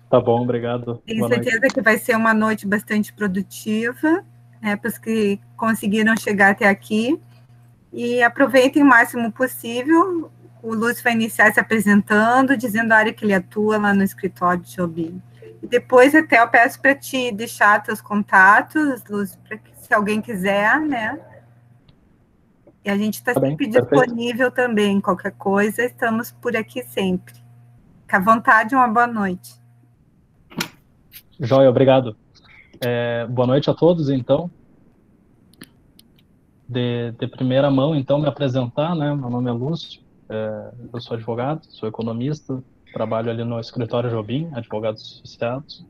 Tá bom, obrigado. Tenho Boa noite. certeza que vai ser uma noite bastante produtiva, né, para os que conseguiram chegar até aqui. E aproveitem o máximo possível. O Lúcio vai iniciar se apresentando, dizendo a área que ele atua lá no escritório de Jobim. E depois até eu peço para te deixar teus contatos, Lúcio, para que se alguém quiser, né? E a gente está Tá bem, sempre perfeito. disponível também, qualquer coisa, estamos por aqui sempre. Fica à vontade, uma boa noite. Joia, obrigado. Boa noite a todos, então. De primeira mão, então, me apresentar, né? Meu nome é Lúcio, eu sou advogado, sou economista, trabalho ali no escritório Jobim, advogados associados.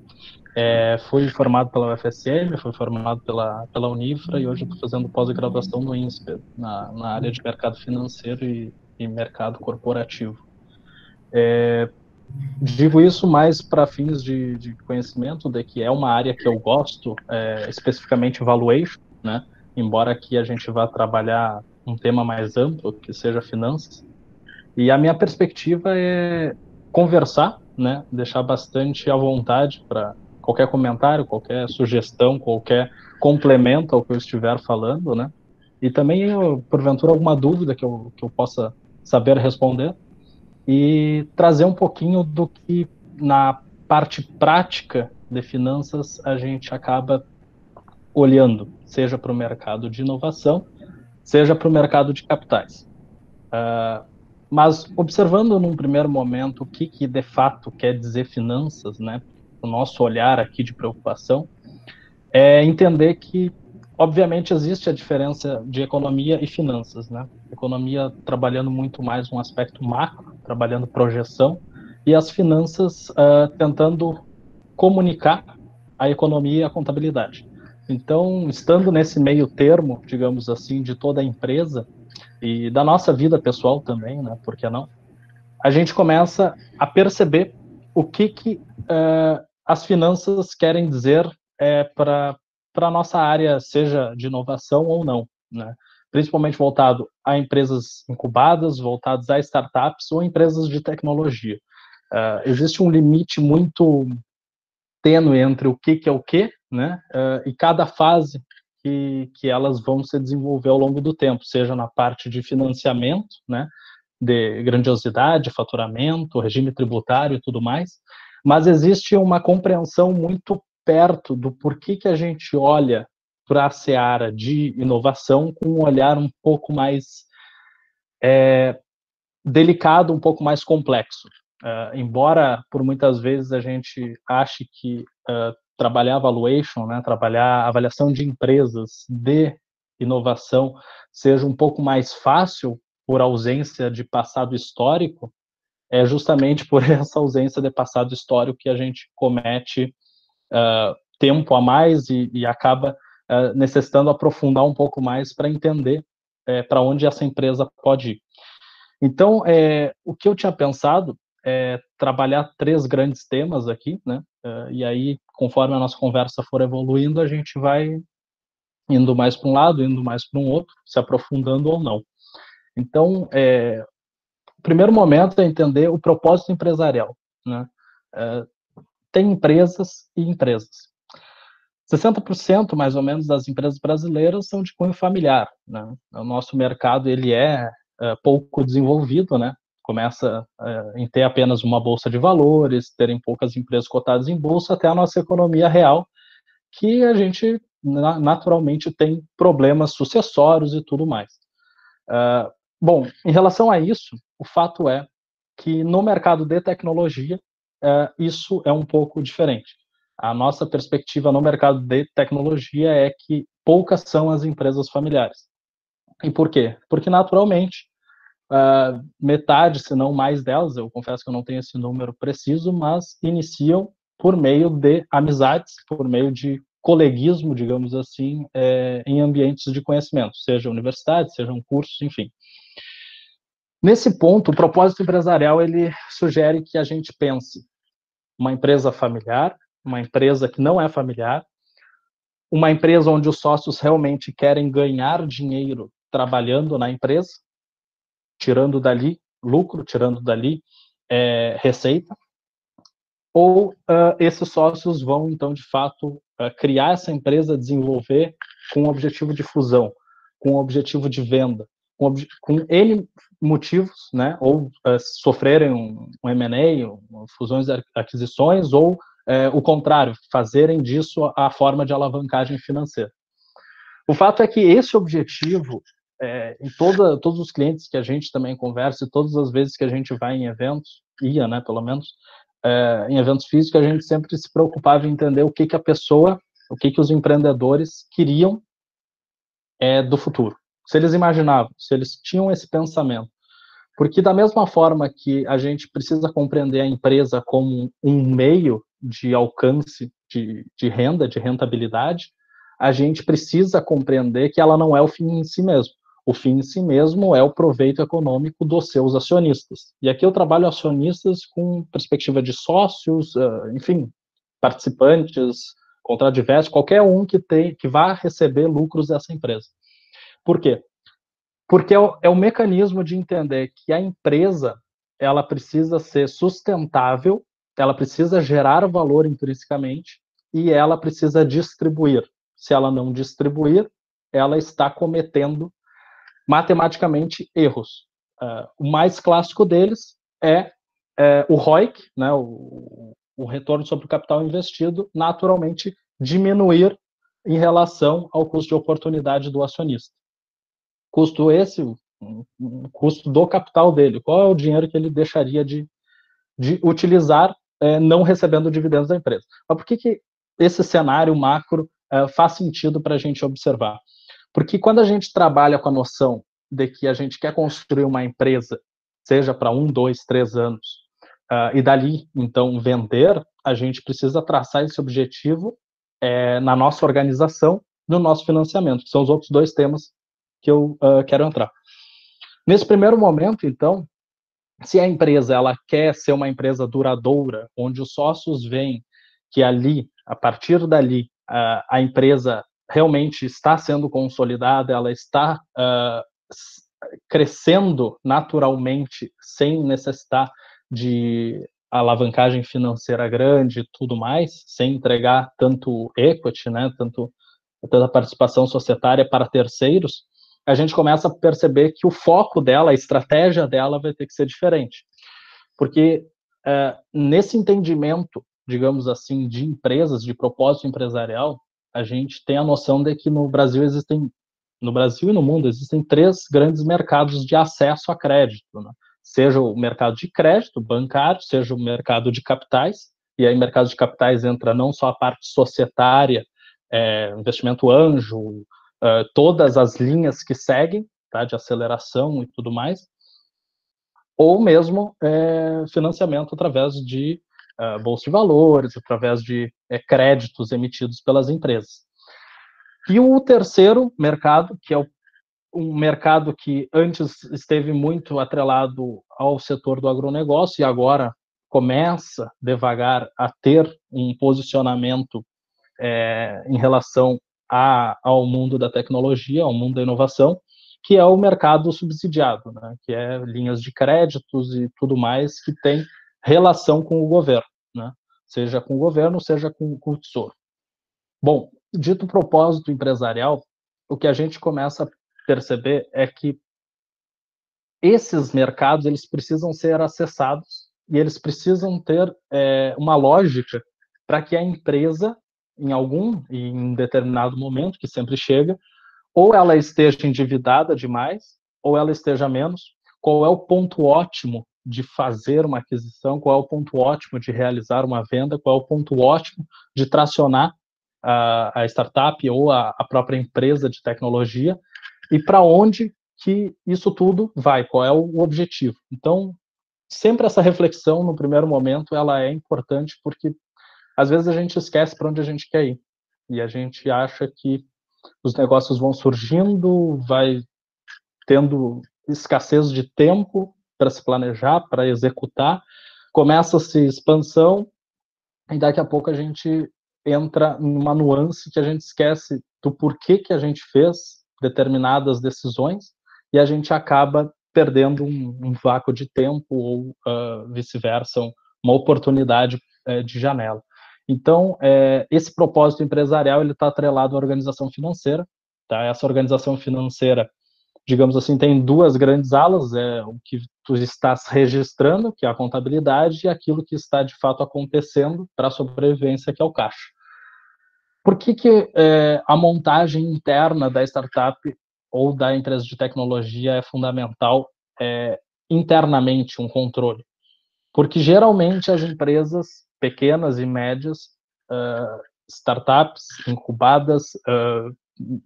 Fui formado pela UFSM, fui formado pela Unifra e hoje estou fazendo pós-graduação no INSPER, na área de mercado financeiro e mercado corporativo. Digo isso mais para fins de conhecimento, de que é uma área que eu gosto, especificamente valuation, né? Embora aqui a gente vá trabalhar um tema mais amplo, que seja finanças. E a minha perspectiva é conversar, né? Deixar bastante à vontade para qualquer comentário, qualquer sugestão, qualquer complemento ao que eu estiver falando, né? E também, porventura, alguma dúvida que eu possa saber responder e trazer um pouquinho do que na parte prática de finanças a gente acaba olhando, seja para o mercado de inovação, seja para o mercado de capitais. Mas observando num primeiro momento o que de fato quer dizer finanças, né, o nosso olhar aqui de preocupação, é entender que, obviamente, existe a diferença de economia e finanças, né? Economia trabalhando muito mais um aspecto macro, trabalhando projeção, e as finanças tentando comunicar a economia e a contabilidade. Então, estando nesse meio termo, digamos assim, de toda a empresa e da nossa vida pessoal também, né? Por que não? A gente começa a perceber o que as finanças querem dizer para a nossa área, seja de inovação ou não, né? Principalmente voltado a empresas incubadas, voltadas a startups ou empresas de tecnologia. Existe um limite muito tênue entre o que é o que, né? E cada fase que elas vão se desenvolver ao longo do tempo, seja na parte de financiamento, né? De grandiosidade, faturamento, regime tributário e tudo mais, mas existe uma compreensão muito perto do porquê que a gente olha para a seara de inovação com um olhar um pouco mais delicado, um pouco mais complexo. Embora por muitas vezes a gente ache que trabalhar valuation, né, trabalhar avaliação de empresas de inovação seja um pouco mais fácil por ausência de passado histórico, é justamente por essa ausência de passado histórico que a gente comete tempo a mais e acaba necessitando aprofundar um pouco mais para entender para onde essa empresa pode ir. Então, o que eu tinha pensado é trabalhar três grandes temas aqui, né? E aí, conforme a nossa conversa for evoluindo, a gente vai indo mais para um lado, indo mais para um outro, se aprofundando ou não. Então, o primeiro momento é entender o propósito empresarial, né? Tem empresas e empresas. 60% mais ou menos das empresas brasileiras são de cunho familiar, né? O nosso mercado ele é pouco desenvolvido, né? Começa em ter apenas uma bolsa de valores, terem poucas empresas cotadas em bolsa, até a nossa economia real, que a gente naturalmente tem problemas sucessórios e tudo mais. Bom, em relação a isso, o fato é que no mercado de tecnologia, isso é um pouco diferente. A nossa perspectiva no mercado de tecnologia é que poucas são as empresas familiares. E por quê? Porque, naturalmente, metade, se não mais delas, eu confesso que eu não tenho esse número preciso, mas iniciam por meio de amizades, por meio de coleguismo, digamos assim, em ambientes de conhecimento, seja universidade, sejam cursos, enfim. Nesse ponto, o propósito empresarial ele sugere que a gente pense uma empresa familiar, uma empresa que não é familiar, uma empresa onde os sócios realmente querem ganhar dinheiro trabalhando na empresa, tirando dali lucro, tirando dali receita, ou esses sócios vão, então, de fato, criar essa empresa, desenvolver com o objetivo de fusão, com o objetivo de venda, com N motivos, né, ou sofrerem um M&A, fusões e aquisições, ou o contrário, fazerem disso a forma de alavancagem financeira. O fato é que esse objetivo, em todos os clientes que a gente também conversa, e todas as vezes que a gente vai em eventos, né, pelo menos, em eventos físicos, a gente sempre se preocupava em entender o que a pessoa, o que os empreendedores queriam do futuro. Se eles imaginavam, se eles tinham esse pensamento. Porque da mesma forma que a gente precisa compreender a empresa como um meio de alcance de renda, de rentabilidade, a gente precisa compreender que ela não é o fim em si mesmo. O fim em si mesmo é o proveito econômico dos seus acionistas. E aqui eu trabalho acionistas com perspectiva de sócios, enfim, participantes, contradiversos, qualquer um que vá receber lucros dessa empresa. Por quê? Porque é o mecanismo de entender que a empresa ela precisa ser sustentável, ela precisa gerar valor intrinsecamente e ela precisa distribuir. Se ela não distribuir, ela está cometendo matematicamente erros. O mais clássico deles é o ROIC, né, o retorno sobre o capital investido, naturalmente diminuir em relação ao custo de oportunidade do acionista. Custo esse, custo do capital dele. Qual é o dinheiro que ele deixaria de utilizar não recebendo dividendos da empresa? Mas por que esse cenário macro faz sentido para a gente observar? Porque quando a gente trabalha com a noção de que a gente quer construir uma empresa, seja para 1, 2, 3 anos, e dali, então, vender, a gente precisa traçar esse objetivo na nossa organização, no nosso financiamento, que são os outros dois temas que eu quero entrar. Nesse primeiro momento, então, se a empresa ela quer ser uma empresa duradoura, onde os sócios veem que ali, a partir dali, a empresa realmente está sendo consolidada, ela está crescendo naturalmente, sem necessitar de alavancagem financeira grande e tudo mais, sem entregar tanto equity, né, tanta participação societária para terceiros, a gente começa a perceber que o foco dela, a estratégia dela vai ter que ser diferente. Porque nesse entendimento, digamos assim, de empresas, de propósito empresarial, a gente tem a noção de que no Brasil e no mundo, existem 3 grandes mercados de acesso a crédito, né? Seja o mercado de crédito bancário, seja o mercado de capitais, e aí mercado de capitais entra não só a parte societária, investimento anjo, todas as linhas que seguem, tá, de aceleração e tudo mais, ou mesmo financiamento através de bolsa de valores, através de créditos emitidos pelas empresas. E o terceiro mercado, que é um mercado que antes esteve muito atrelado ao setor do agronegócio e agora começa devagar a ter um posicionamento em relação ao mundo da tecnologia, ao mundo da inovação, que é o mercado subsidiado, né? Que é linhas de créditos e tudo mais que tem relação com o governo, né? Seja com o governo, seja com o tesouro. Bom, dito o propósito empresarial, o que a gente começa a perceber é que esses mercados eles precisam ser acessados e eles precisam ter uma lógica para que a empresa, em determinado momento, que sempre chega, ou ela esteja endividada demais, ou ela esteja menos. Qual é o ponto ótimo de fazer uma aquisição? Qual é o ponto ótimo de realizar uma venda? Qual é o ponto ótimo de tracionar a startup ou a própria empresa de tecnologia? E para onde que isso tudo vai? Qual é o objetivo? Então, sempre essa reflexão no primeiro momento, ela é importante porque às vezes a gente esquece para onde a gente quer ir. E a gente acha que os negócios vão surgindo, vai tendo escassez de tempo para se planejar, para executar, começa-se expansão e daqui a pouco a gente entra numa nuance que a gente esquece do porquê que a gente fez determinadas decisões e a gente acaba perdendo um vácuo de tempo ou vice-versa, uma oportunidade de janela. Então, esse propósito empresarial ele está atrelado à organização financeira. Tá? Essa organização financeira, digamos assim, tem duas grandes alas, o que tu estás registrando, que é a contabilidade, e aquilo que está de fato acontecendo para a sobrevivência, que é o caixa. Por que a montagem interna da startup ou da empresa de tecnologia é fundamental internamente, um controle? Porque geralmente as empresas pequenas e médias, startups incubadas,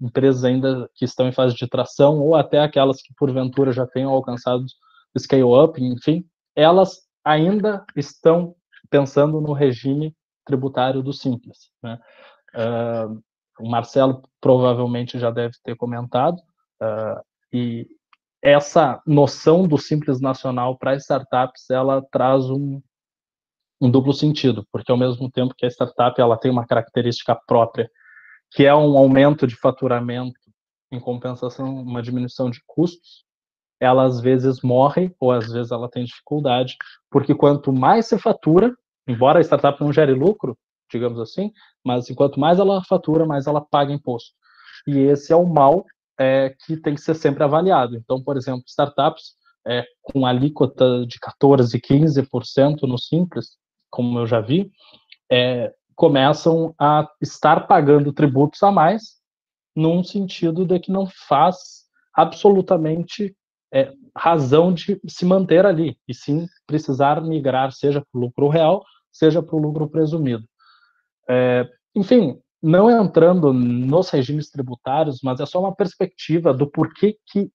empresas ainda que estão em fase de tração, ou até aquelas que porventura já tenham alcançado scale-up, enfim, elas ainda estão pensando no regime tributário do Simples, né? O Marcelo provavelmente já deve ter comentado, e essa noção do Simples Nacional para startups, ela traz um duplo sentido, porque ao mesmo tempo que a startup ela tem uma característica própria, que é um aumento de faturamento em compensação uma diminuição de custos, ela às vezes morre ou às vezes ela tem dificuldade, porque quanto mais se fatura, embora a startup não gere lucro, digamos assim, mas enquanto mais ela fatura, mais ela paga imposto. E esse é o mal que tem que ser sempre avaliado. Então, por exemplo, startups com alíquota de 14%, 15% no Simples, como eu já vi, começam a estar pagando tributos a mais, num sentido de que não faz absolutamente razão de se manter ali, e sim precisar migrar, seja para o lucro real, seja para o lucro presumido. Enfim, não entrando nos regimes tributários, mas é só uma perspectiva do porquê que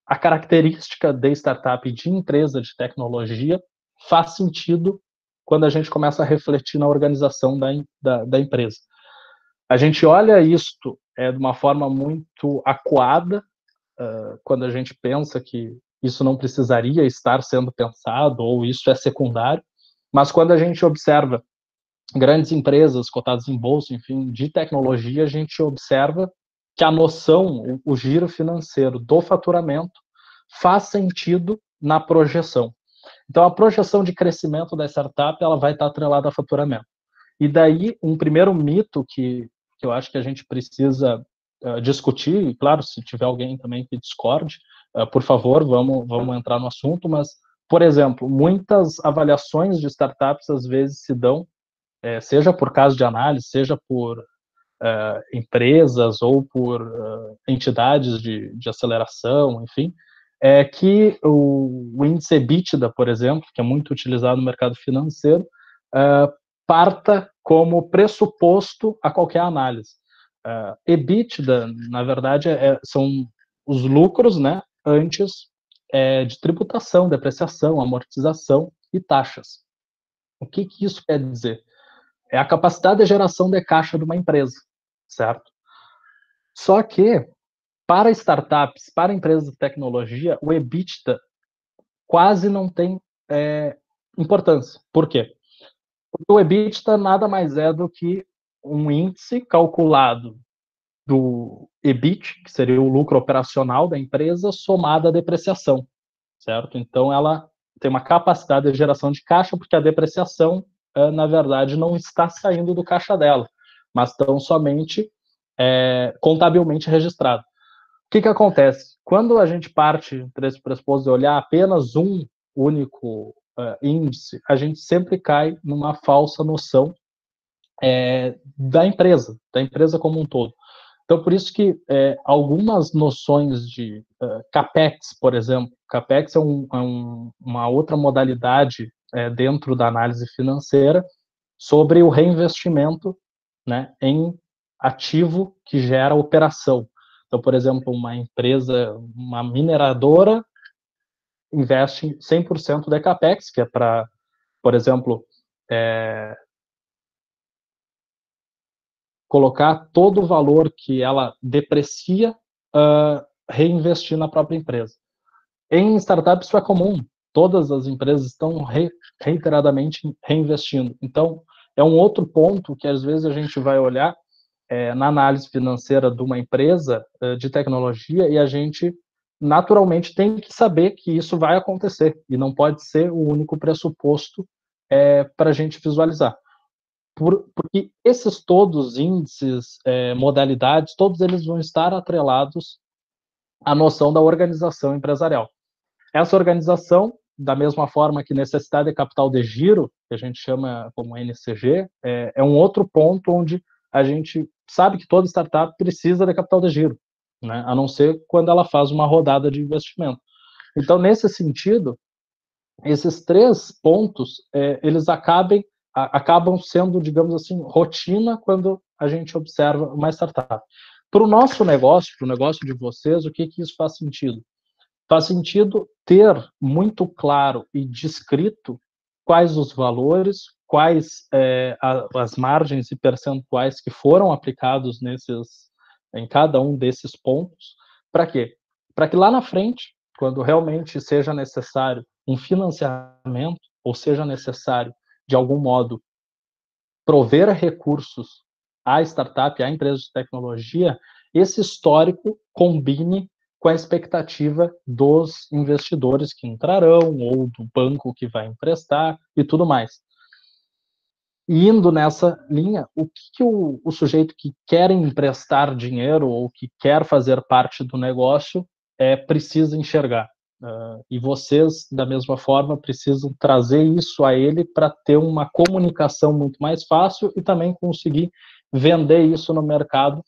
a característica de startup de empresa de tecnologia faz sentido quando a gente começa a refletir na organização da empresa. A gente olha isto de uma forma muito acuada, quando a gente pensa que isso não precisaria estar sendo pensado, ou isso é secundário, mas quando a gente observa grandes empresas cotadas em bolsa, enfim, de tecnologia, a gente observa que a noção, o giro financeiro do faturamento faz sentido na projeção. Então, a projeção de crescimento da startup ela vai estar atrelada a faturamento. E daí, um primeiro mito que eu acho que a gente precisa discutir, e claro, se tiver alguém também que discorde, por favor, vamos entrar no assunto, mas, por exemplo, muitas avaliações de startups às vezes se dão, seja por caso de análise, seja por empresas ou por entidades de aceleração, enfim, que o índice EBITDA, por exemplo, que é muito utilizado no mercado financeiro, parta como pressuposto a qualquer análise. EBITDA, na verdade, são os lucros, né, antes de tributação, depreciação, amortização e taxas. O que isso quer dizer? É a capacidade de geração de caixa de uma empresa, certo? Só que, para startups, para empresas de tecnologia, o EBITDA quase não tem importância. Por quê? Porque o EBITDA nada mais é do que um índice calculado do EBIT, que seria o lucro operacional da empresa, somado à depreciação, certo? Então, ela tem uma capacidade de geração de caixa, porque a depreciação, na verdade, não está saindo do caixa dela, mas estão somente contabilmente registrado. O que acontece? Quando a gente parte desse pressuposto de olhar apenas um único índice, a gente sempre cai numa falsa noção da empresa como um todo. Então, por isso que algumas noções de CAPEX, por exemplo, CAPEX é uma outra modalidade dentro da análise financeira sobre o reinvestimento, né, em ativo que gera operação. Então, por exemplo, uma empresa, uma mineradora, investe 100% de CAPEX, que é para, por exemplo, colocar todo o valor que ela deprecia, reinvestir na própria empresa. Em startups isso é comum, todas as empresas estão reiteradamente reinvestindo. Então, é um outro ponto que às vezes a gente vai olhar na análise financeira de uma empresa de tecnologia e a gente naturalmente tem que saber que isso vai acontecer e não pode ser o único pressuposto para a gente visualizar. porque esses todos, índices, modalidades, todos eles vão estar atrelados à noção da organização empresarial. Essa organização, da mesma forma que necessidade de capital de giro, que a gente chama como NCG, é um outro ponto onde a gente sabe que toda startup precisa de capital de giro, né? A não ser quando ela faz uma rodada de investimento. Então, nesse sentido, esses 3 pontos, eles acabam sendo, digamos assim, rotina quando a gente observa uma startup. Para o nosso negócio, para o negócio de vocês, o que isso faz sentido? Faz sentido ter muito claro e descrito quais os valores, quais as margens e percentuais que foram aplicados em cada um desses pontos. Para quê? Para que lá na frente, quando realmente seja necessário um financiamento, ou seja necessário, de algum modo, prover recursos à startup, à empresa de tecnologia, esse histórico combine com a expectativa dos investidores que entrarão, ou do banco que vai emprestar, e tudo mais. E indo nessa linha, o que o sujeito que quer emprestar dinheiro ou que quer fazer parte do negócio precisa enxergar? E vocês, da mesma forma, precisam trazer isso a ele para ter uma comunicação muito mais fácil e também conseguir vender isso no mercado,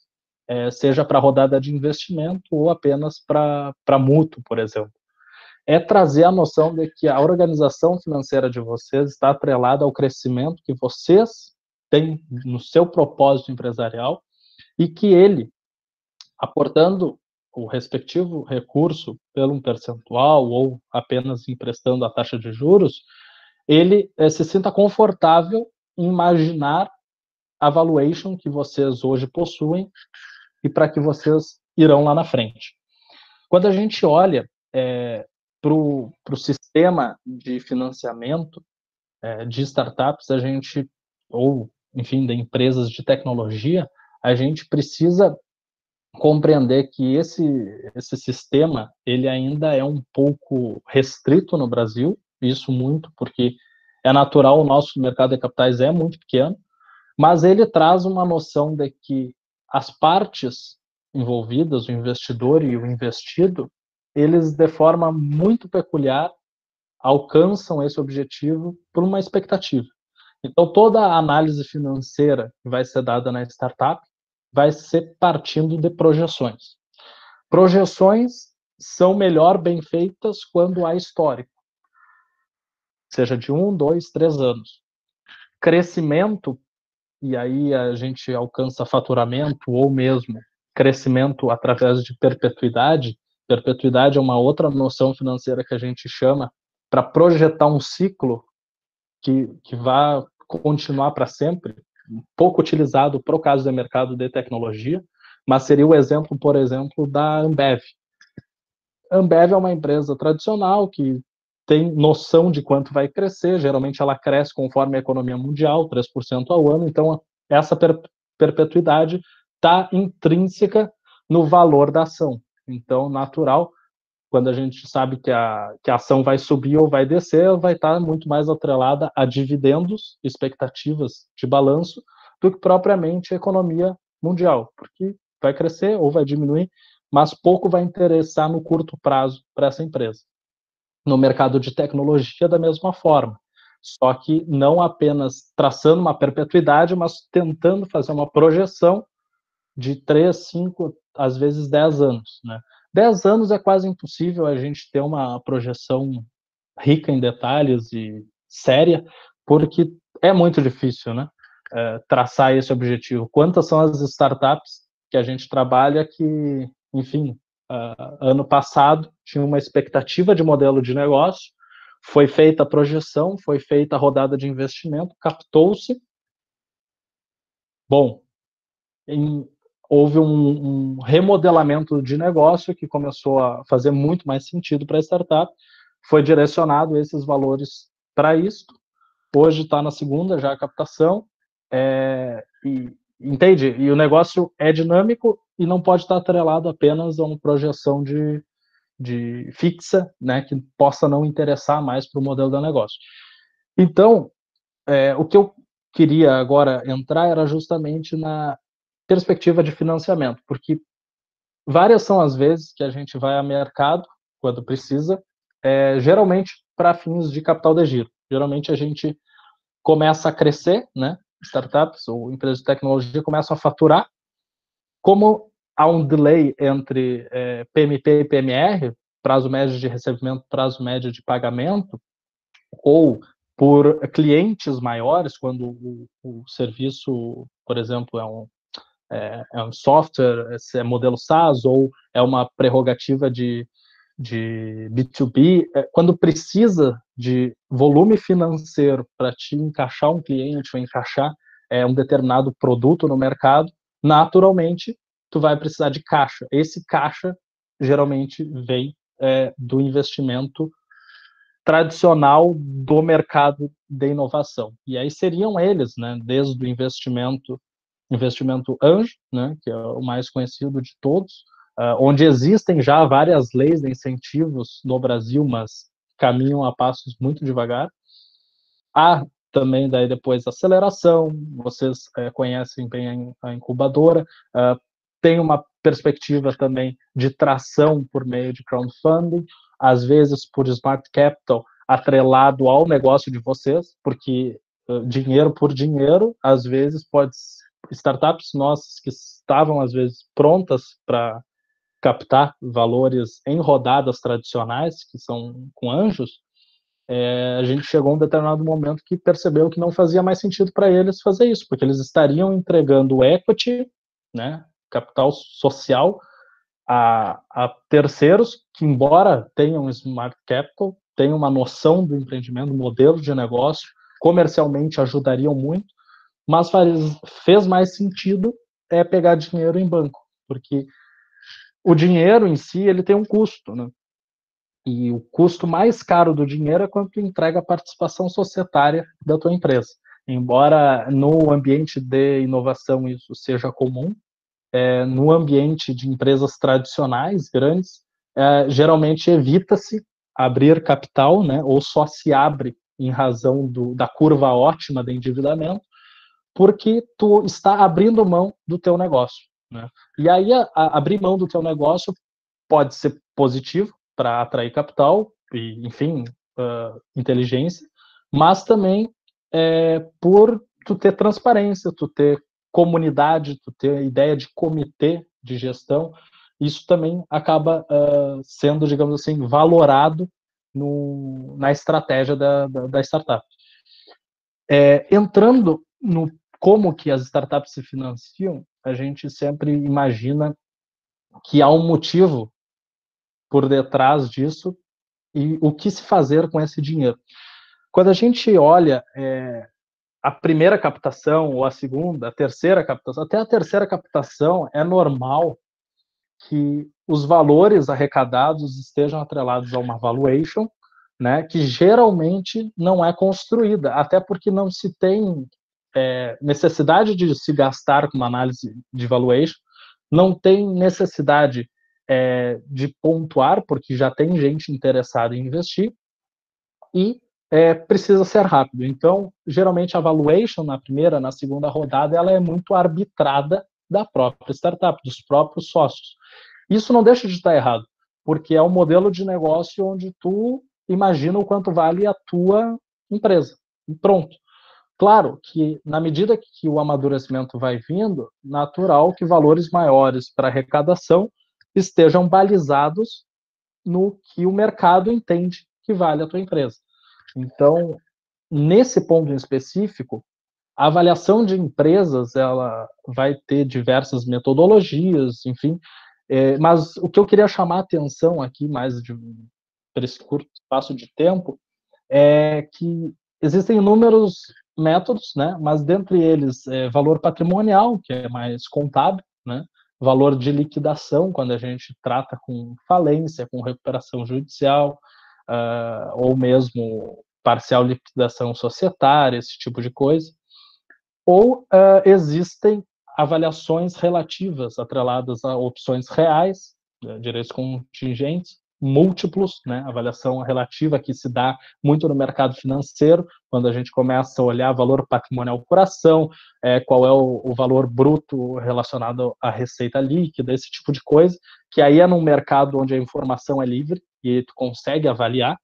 seja para rodada de investimento ou apenas para mútuo, por exemplo. É trazer a noção de que a organização financeira de vocês está atrelada ao crescimento que vocês têm no seu propósito empresarial e que ele, aportando o respectivo recurso pelo um percentual ou apenas emprestando a taxa de juros, ele se sinta confortável em imaginar a valuation que vocês hoje possuem e para que vocês irão lá na frente. Quando a gente olha para o sistema de financiamento de startups, ou, enfim, de empresas de tecnologia, a gente precisa compreender que esse sistema ele ainda é um pouco restrito no Brasil, isso muito porque é natural, o nosso mercado de capitais é muito pequeno, mas ele traz uma noção de que as partes envolvidas, o investidor e o investido, eles de forma muito peculiar alcançam esse objetivo por uma expectativa. Então, toda a análise financeira que vai ser dada na startup vai ser partindo de projeções. Projeções são melhor bem feitas quando há histórico, seja de 1, 2, 3 anos. Crescimento, e aí a gente alcança faturamento ou mesmo crescimento através de perpetuidade. Perpetuidade é uma outra noção financeira que a gente chama para projetar um ciclo que vai continuar para sempre, pouco utilizado para o caso do mercado de tecnologia, mas seria o exemplo, por exemplo, da Ambev. A Ambev é uma empresa tradicional que tem noção de quanto vai crescer, geralmente ela cresce conforme a economia mundial, 3% ao ano, então essa perpetuidade está intrínseca no valor da ação. Então, natural, quando a gente sabe que a ação vai subir ou vai descer, vai estar muito mais atrelada a dividendos, expectativas de balanço, do que propriamente a economia mundial, porque vai crescer ou vai diminuir, mas pouco vai interessar no curto prazo para essa empresa. No mercado de tecnologia, da mesma forma, só que não apenas traçando uma perpetuidade, mas tentando fazer uma projeção de 3, 5, às vezes 10 anos, né? 10 anos é quase impossível a gente ter uma projeção rica em detalhes e séria, porque é muito difícil, né? Traçar esse objetivo. Quantas são as startups que a gente trabalha que, enfim, ano passado tinha uma expectativa de modelo de negócio, foi feita a projeção, foi feita a rodada de investimento, captou-se. Bom, houve um remodelamento de negócio que começou a fazer muito mais sentido para a startup, foi direcionado esses valores para isso. Hoje está na segunda já a captação, entende? E o negócio é dinâmico e não pode estar atrelado apenas a uma projeção de fixa, né, que possa não interessar mais para o modelo do negócio. Então, o que eu queria agora entrar era justamente na perspectiva de financiamento, porque várias são as vezes que a gente vai ao mercado, quando precisa, geralmente para fins de capital de giro. Geralmente a gente começa a crescer, né? Startups ou empresas de tecnologia começam a faturar. Como há um delay entre PMP e PMR, prazo médio de recebimento, prazo médio de pagamento, ou por clientes maiores, quando o serviço, por exemplo, é um software, é modelo SaaS, ou é uma prerrogativa de B2B, quando precisa de volume financeiro para te encaixar um cliente ou encaixar um determinado produto no mercado, naturalmente tu vai precisar de caixa. Esse caixa geralmente vem do investimento tradicional do mercado de inovação. E aí seriam eles, né, desde o investimento anjo, né, que é o mais conhecido de todos, onde existem já várias leis de incentivos no Brasil, mas caminham a passos muito devagar. Há também daí depois aceleração, vocês conhecem bem a incubadora, tem uma perspectiva também de tração por meio de crowdfunding, às vezes por smart capital atrelado ao negócio de vocês, porque dinheiro por dinheiro, às vezes pode startups nossas que estavam às vezes prontas para captar valores em rodadas tradicionais, que são com anjos, a gente chegou a um determinado momento que percebeu que não fazia mais sentido para eles fazer isso, porque eles estariam entregando equity, né, capital social, a terceiros que, embora tenham smart capital, tenham uma noção do empreendimento, do modelo de negócio, comercialmente ajudariam muito, mas fez mais sentido pegar dinheiro em banco, porque o dinheiro em si ele tem um custo, né? E o custo mais caro do dinheiro é quando tu entrega a participação societária da tua empresa. Embora no ambiente de inovação isso seja comum, no ambiente de empresas tradicionais, grandes, geralmente evita-se abrir capital, né, ou só se abre em razão da curva ótima de endividamento, porque tu está abrindo mão do teu negócio, né? E aí abrir mão do teu negócio pode ser positivo para atrair capital e, enfim, inteligência, mas também por tu ter transparência, tu ter comunidade, tu ter ideia de comitê de gestão, isso também acaba sendo, digamos assim, valorado na estratégia da startup. Entrando no como que as startups se financiam, a gente sempre imagina que há um motivo por detrás disso e o que se fazer com esse dinheiro. Quando a gente olha a primeira captação, ou a segunda, a terceira captação, até a terceira captação, é normal que os valores arrecadados estejam atrelados a uma valuation, né, que geralmente não é construída, até porque não se tem necessidade de se gastar com uma análise de valuation, não tem necessidade de pontuar, porque já tem gente interessada em investir, e precisa ser rápido. Então, geralmente a valuation na primeira, na segunda rodada, ela é muito arbitrada da própria startup, dos próprios sócios. Isso não deixa de estar errado, porque é um modelo de negócio onde tu imagina o quanto vale a tua empresa. E pronto. Claro que, na medida que o amadurecimento vai vindo, natural que valores maiores para arrecadação estejam balizados no que o mercado entende que vale a tua empresa. Então, nesse ponto em específico, a avaliação de empresas ela vai ter diversas metodologias, enfim, mas o que eu queria chamar a atenção aqui, por esse curto espaço de tempo, é que existem inúmeros métodos, né, mas dentre eles valor patrimonial, que é mais contábil, né, valor de liquidação, quando a gente trata com falência, com recuperação judicial, ou mesmo parcial liquidação societária, esse tipo de coisa. Ou existem avaliações relativas atreladas a opções reais, direitos contingentes, múltiplos, né, avaliação relativa que se dá muito no mercado financeiro, quando a gente começa a olhar valor patrimonial por ação, qual é o valor bruto relacionado à receita líquida, esse tipo de coisa, que aí é num mercado onde a informação é livre e tu consegue avaliar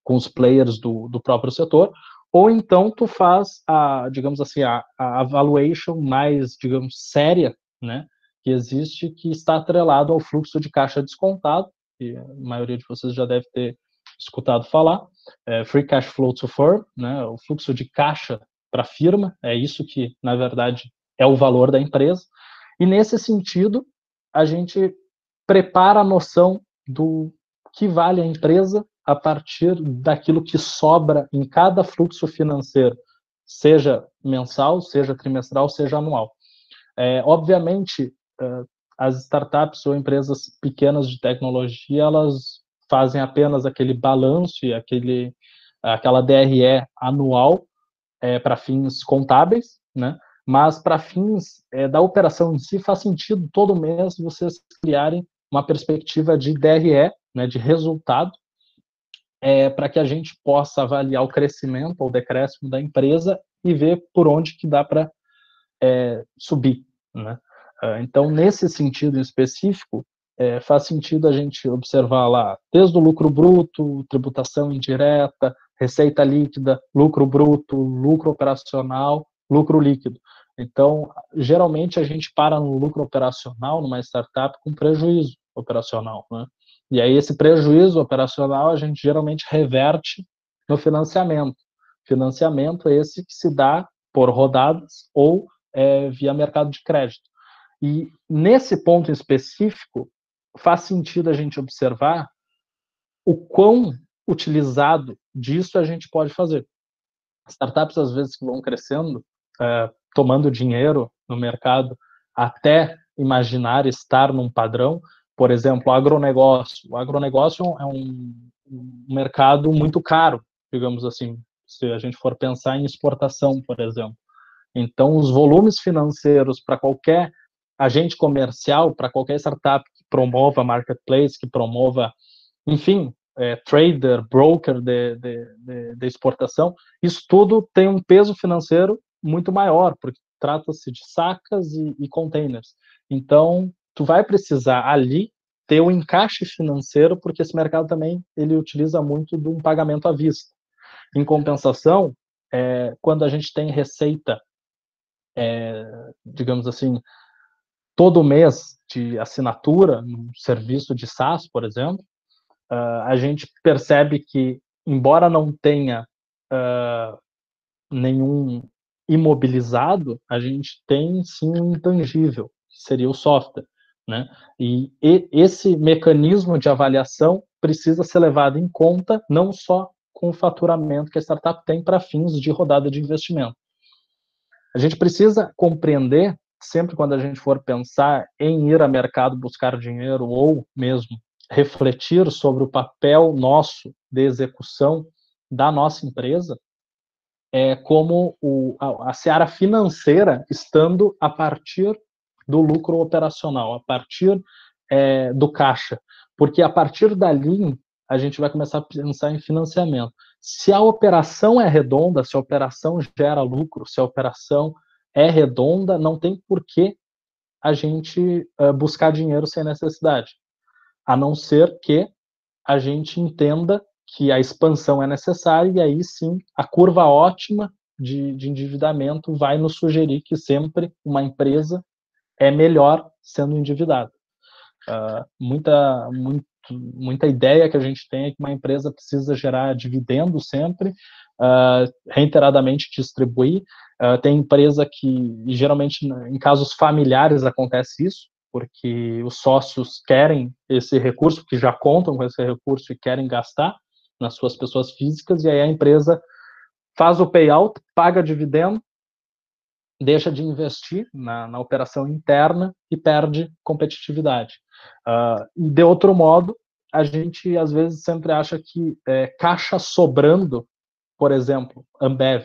com os players do próprio setor, ou então tu faz digamos assim, a valuation mais, digamos, séria, né, que existe, que está atrelado ao fluxo de caixa descontado, que a maioria de vocês já deve ter escutado falar, free cash flow to firm, né, o fluxo de caixa para a firma, é isso que, na verdade, é o valor da empresa, e nesse sentido, a gente prepara a noção do que vale a empresa a partir daquilo que sobra em cada fluxo financeiro, seja mensal, seja trimestral, seja anual. Obviamente, as startups ou empresas pequenas de tecnologia, elas fazem apenas aquele balanço e aquela DRE anual para fins contábeis, né? Mas para fins da operação em si, faz sentido todo mês vocês criarem uma perspectiva de DRE, né, de resultado, para que a gente possa avaliar o crescimento ou decréscimo da empresa e ver por onde que dá para subir, né? Então, nesse sentido específico, faz sentido a gente observar lá, desde o lucro bruto, tributação indireta, receita líquida, lucro bruto, lucro operacional, lucro líquido. Então, geralmente a gente para no lucro operacional, numa startup, com prejuízo operacional, né? E aí esse prejuízo operacional a gente geralmente reverte no financiamento. Financiamento esse que se dá por rodadas ou via mercado de crédito. E nesse ponto em específico, faz sentido a gente observar o quão utilizado disso a gente pode fazer. Startups, às vezes, que vão crescendo, tomando dinheiro no mercado, até imaginar estar num padrão, por exemplo, agronegócio. O agronegócio é um mercado muito caro, digamos assim, se a gente for pensar em exportação, por exemplo. Então, os volumes financeiros para qualquer agente comercial, para qualquer startup que promova marketplace, que promova, enfim, trader, broker de exportação, isso tudo tem um peso financeiro muito maior, porque trata-se de sacas e containers. Então, tu vai precisar ali ter um encaixe financeiro, porque esse mercado também ele utiliza muito de um pagamento à vista. Em compensação, quando a gente tem receita, digamos assim, todo mês de assinatura, um serviço de SaaS, por exemplo, a gente percebe que, embora não tenha nenhum imobilizado, a gente tem sim um intangível, que seria o software, né? E esse mecanismo de avaliação precisa ser levado em conta não só com o faturamento que a startup tem para fins de rodada de investimento. A gente precisa compreender, sempre quando a gente for pensar em ir a mercado buscar dinheiro ou mesmo refletir sobre o papel nosso de execução da nossa empresa, como a seara financeira estando a partir do lucro operacional, a partir do caixa. Porque a partir dali a gente vai começar a pensar em financiamento. Se a operação é redonda, se a operação gera lucro, se a operação é redonda, não tem por que a gente buscar dinheiro sem necessidade, a não ser que a gente entenda que a expansão é necessária e aí sim a curva ótima de endividamento vai nos sugerir que sempre uma empresa é melhor sendo endividada. Muita ideia que a gente tem é que uma empresa precisa gerar dividendo sempre, reiteradamente distribuir. Tem empresa que, e geralmente em casos familiares acontece isso, porque os sócios querem esse recurso, que já contam com esse recurso e querem gastar nas suas pessoas físicas, e aí a empresa faz o payout, paga dividendo, deixa de investir na operação interna e perde competitividade. E de outro modo, a gente às vezes sempre acha que caixa sobrando, por exemplo, Ambev.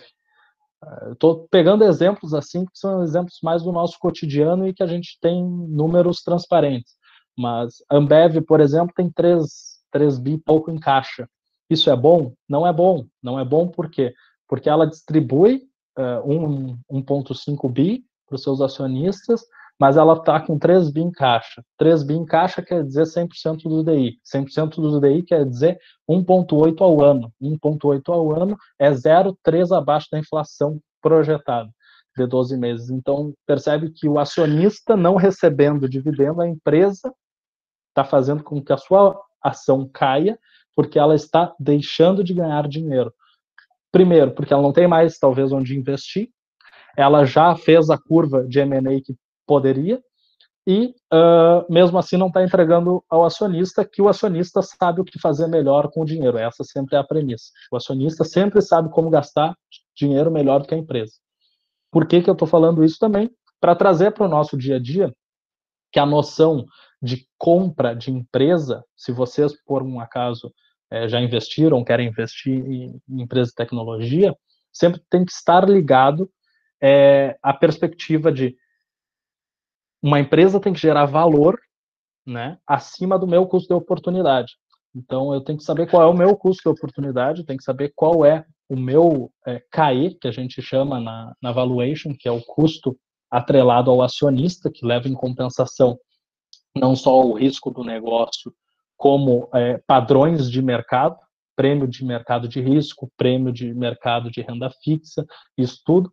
Estou pegando exemplos assim, que são exemplos mais do nosso cotidiano e que a gente tem números transparentes. Mas a Ambev, por exemplo, tem 3 bi pouco em caixa. Isso é bom? Não é bom. Não é bom por quê? Porque ela distribui 1,5 bi para os seus acionistas, mas ela está com 3 bi em caixa. 3 bi em caixa quer dizer 100% do DI. 100% do DI quer dizer 1,8 ao ano. 1,8 ao ano é 0,3 abaixo da inflação projetada de 12 meses. Então, percebe que o acionista não recebendo dividendo, a empresa está fazendo com que a sua ação caia, porque ela está deixando de ganhar dinheiro. Primeiro, porque ela não tem mais, talvez, onde investir. Ela já fez a curva de M&A que poderia, e mesmo assim não está entregando ao acionista, que o acionista sabe o que fazer melhor com o dinheiro. Essa sempre é a premissa. O acionista sempre sabe como gastar dinheiro melhor do que a empresa. Por que eu estou falando isso também? Para trazer para o nosso dia a dia que a noção de compra de empresa, se vocês, por um acaso, já investiram, querem investir em empresa de tecnologia, sempre tem que estar ligado à perspectiva de uma empresa tem que gerar valor, né, acima do meu custo de oportunidade. Então, eu tenho que saber qual é o meu custo de oportunidade, tenho que saber qual é o meu CAE, que a gente chama na valuation, que é o custo atrelado ao acionista, que leva em compensação não só o risco do negócio, como padrões de mercado, prêmio de mercado de risco, prêmio de mercado de renda fixa, isso tudo,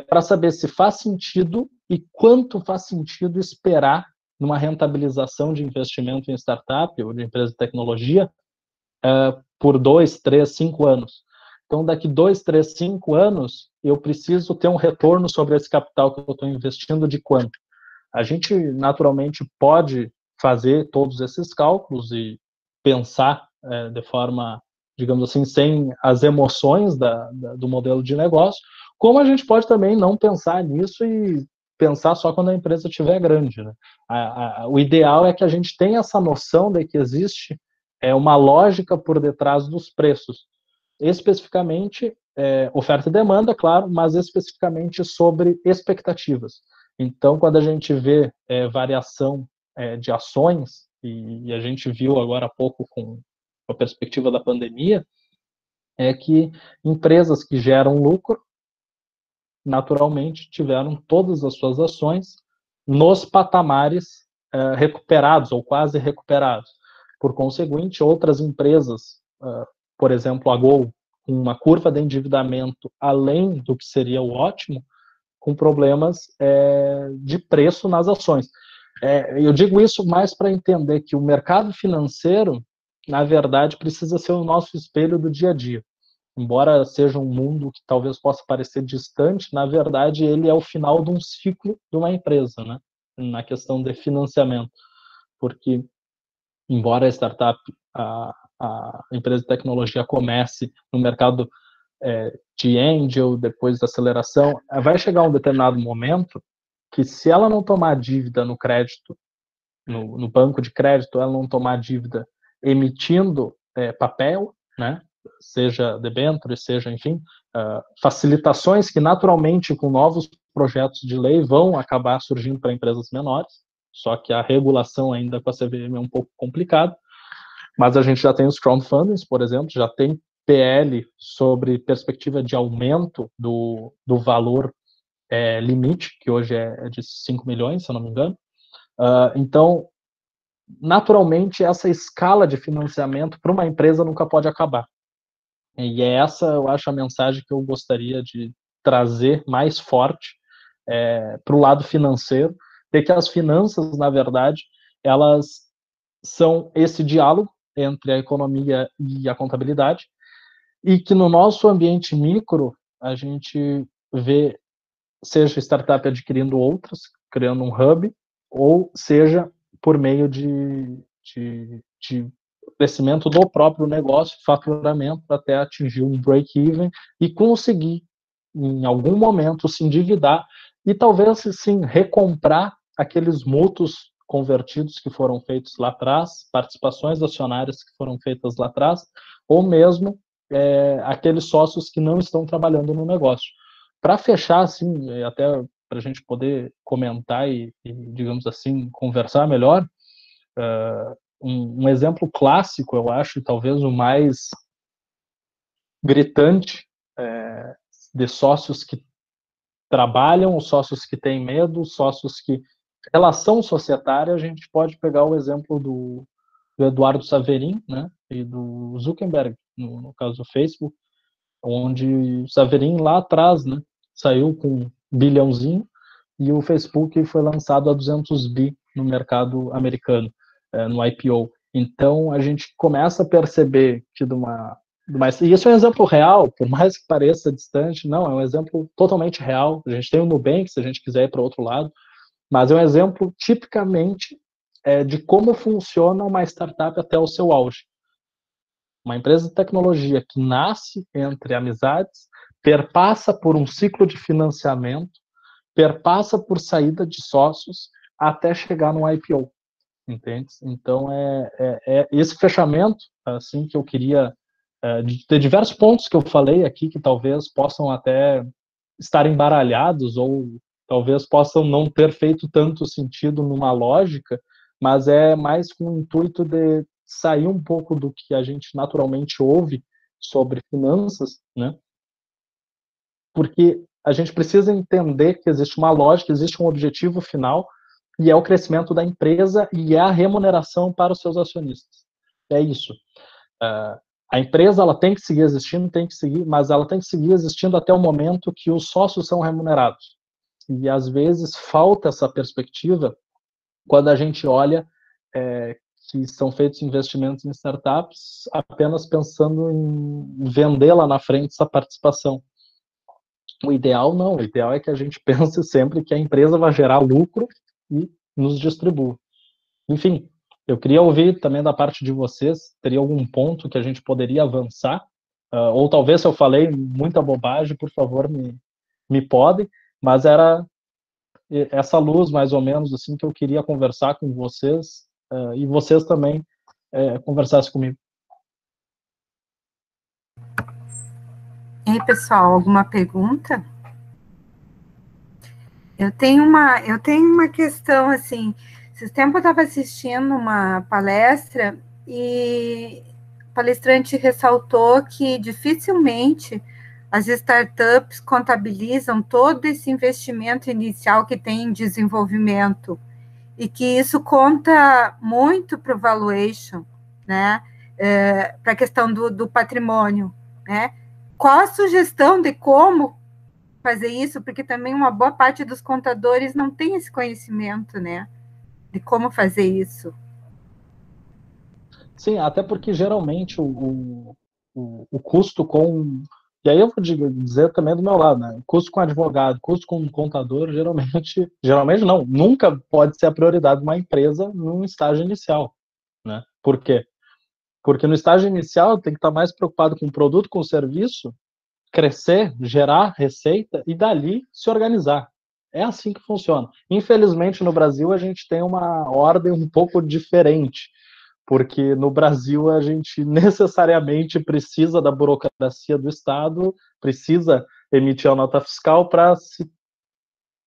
para saber se faz sentido e quanto faz sentido esperar numa rentabilização de investimento em startup ou de empresa de tecnologia por 2, 3, 5 anos. Então, daqui 2, 3, 5 anos, eu preciso ter um retorno sobre esse capital que eu estou investindo de quanto? A gente, naturalmente, pode fazer todos esses cálculos e pensar de forma, digamos assim, sem as emoções do modelo de negócio, como a gente pode também não pensar nisso e pensar só quando a empresa estiver grande. Né? O ideal é que a gente tenha essa noção de que existe uma lógica por detrás dos preços, especificamente oferta e demanda, claro, mas especificamente sobre expectativas. Então, quando a gente vê variação de ações, e a gente viu agora há pouco com a perspectiva da pandemia, é que empresas que geram lucro, naturalmente, tiveram todas as suas ações nos patamares recuperados, ou quase recuperados. Por conseguinte, outras empresas, por exemplo, a Gol, com uma curva de endividamento além do que seria o ótimo, com problemas de preço nas ações. Eu digo isso mais para entender que o mercado financeiro, na verdade, precisa ser o nosso espelho do dia a dia. Embora seja um mundo que talvez possa parecer distante, na verdade, ele é o final de um ciclo de uma empresa, né? Na questão de financiamento. Porque, embora a startup, a empresa de tecnologia comece no mercado de angel, depois da aceleração, vai chegar um determinado momento que, se ela não tomar dívida no crédito, no banco de crédito, ela não tomar dívida emitindo papel, né, seja debênture, seja, enfim, facilitações que naturalmente com novos projetos de lei vão acabar surgindo para empresas menores, só que a regulação ainda com a CVM é um pouco complicado, mas a gente já tem os crowdfundings, por exemplo, já tem PL sobre perspectiva de aumento do valor limite, que hoje é de 5 milhões, se eu não me engano. Então, naturalmente, essa escala de financiamento para uma empresa nunca pode acabar. E é essa, eu acho, a mensagem que eu gostaria de trazer mais forte para o lado financeiro, de que as finanças, na verdade, elas são esse diálogo entre a economia e a contabilidade, e que no nosso ambiente micro, a gente vê, seja startup adquirindo outras, criando um hub, ou seja por meio de crescimento do próprio negócio, faturamento, até atingir um break-even e conseguir, em algum momento, se endividar e talvez, sim, recomprar aqueles mútuos convertidos que foram feitos lá atrás, participações acionárias que foram feitas lá atrás, ou mesmo aqueles sócios que não estão trabalhando no negócio. Para fechar, assim, até para a gente poder comentar e, digamos assim, conversar melhor, um exemplo clássico, eu acho, talvez o mais gritante, de sócios que trabalham, os sócios que têm medo, os sócios que... Relação societária, a gente pode pegar o exemplo do Eduardo Saverin, né, e do Zuckerberg, no caso do Facebook, onde o Saverin lá atrás, né, saiu com 1 bilhãozinho e o Facebook foi lançado a 200 bi no mercado americano, no IPO. Então, a gente começa a perceber que e isso é um exemplo real, por mais que pareça distante, não, é um exemplo totalmente real. A gente tem o Nubank, se a gente quiser ir para o outro lado, mas é um exemplo tipicamente de como funciona uma startup até o seu auge. Uma empresa de tecnologia que nasce entre amizades, perpassa por um ciclo de financiamento, perpassa por saída de sócios até chegar no IPO, entende? Então, esse fechamento assim que eu queria, de diversos pontos que eu falei aqui, que talvez possam até estar embaralhados ou talvez possam não ter feito tanto sentido numa lógica, mas é mais com o intuito de sair um pouco do que a gente naturalmente ouve sobre finanças, né? Porque a gente precisa entender que existe uma lógica, existe um objetivo final, e é o crescimento da empresa e é a remuneração para os seus acionistas. É isso. A empresa ela tem que seguir existindo, tem que seguir, mas ela tem que seguir existindo até o momento que os sócios são remunerados. E às vezes falta essa perspectiva quando a gente olha que são feitos investimentos em startups apenas pensando em vender lá na frente essa participação. O ideal não, o ideal é que a gente pense sempre que a empresa vai gerar lucro e nos distribua. Enfim, eu queria ouvir também da parte de vocês, teria algum ponto que a gente poderia avançar? Ou talvez se eu falei muita bobagem, por favor, me podem, mas era essa luz, mais ou menos, assim, que eu queria conversar com vocês, e vocês também conversassem comigo. E aí, pessoal, alguma pergunta? Eu tenho uma questão, assim, esse tempo eu estava assistindo uma palestra e o palestrante ressaltou que dificilmente as startups contabilizam todo esse investimento inicial que tem em desenvolvimento e que isso conta muito para o valuation, né? Para a questão do patrimônio, né? Qual a sugestão de como fazer isso? Porque também uma boa parte dos contadores não tem esse conhecimento, né? De como fazer isso. Sim, até porque geralmente o custo com... E aí eu vou dizer também do meu lado, né? Custo com advogado, custo com contador, geralmente não, nunca pode ser a prioridade de uma empresa num estágio inicial, né? Por quê? Porque no estágio inicial tem que estar mais preocupado com o produto, com o serviço, crescer, gerar receita e dali se organizar. É assim que funciona. Infelizmente no Brasil a gente tem uma ordem um pouco diferente, porque no Brasil a gente necessariamente precisa da burocracia do Estado, precisa emitir a nota fiscal para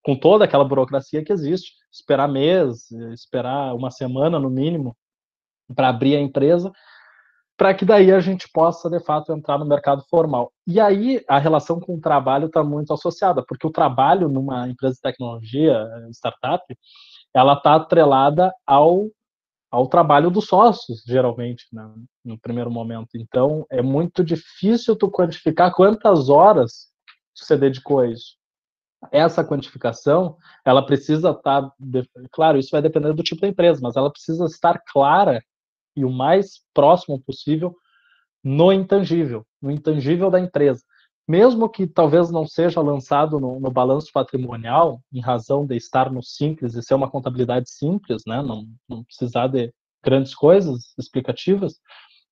com toda aquela burocracia que existe, esperar mês, esperar uma semana no mínimo para abrir a empresa, para que daí a gente possa, de fato, entrar no mercado formal. E aí a relação com o trabalho está muito associada, porque o trabalho numa empresa de tecnologia, startup, ela está atrelada ao trabalho dos sócios, geralmente, né, no primeiro momento. Então, é muito difícil tu quantificar quantas horas você dedicou a isso. Essa quantificação, ela precisa estar... Claro, isso vai depender do tipo da empresa, mas ela precisa estar clara e o mais próximo possível no intangível da empresa. Mesmo que talvez não seja lançado no balanço patrimonial, em razão de estar no simples e ser uma contabilidade simples, né, não precisar de grandes coisas explicativas,